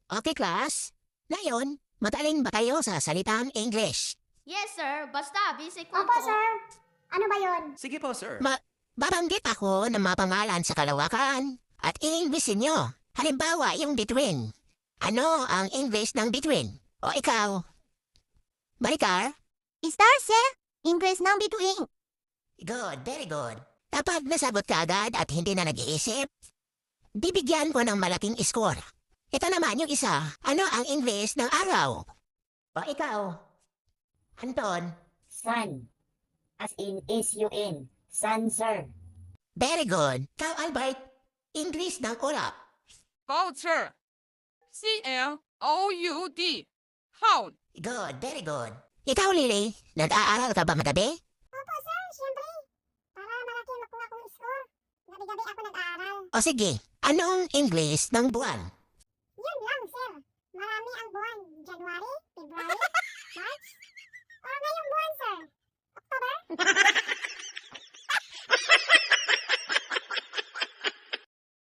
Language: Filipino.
Okay, class. Ngayon, magaling ba kayo sa salitang English? Yes, sir. Basta, basic lang Opo, po. sir. Ano ba yon? Sige po, sir. Babanggit ako ng mga pangalan sa kalawakan at i-Englishin nyo. Halimbawa, yung between. Ano ang English ng between? O ikaw? Maricar? Star, sir. English ng between. Good, very good. Kapag nasagot ka agad at hindi na nag-iisip, bibigyan ko ng malaking score. Ito naman yung isa. Ano ang English ng araw? O ikaw? Anton? Sun. As in S-U-N. Sun, sir. Very good. Ikaw, Albert? English ng ulap. Voucher. CLOUD. Hound. Good, very good. Ikaw, Lily? Nag-aaral ka ba magabi? Opo, sir. Siyempre. Para malaki makuha kong score. Gabi-gabi ako nag-aaral. O sige, anong English ng buwan? Yun lang, sir. Marami ang buwan. January, February, March,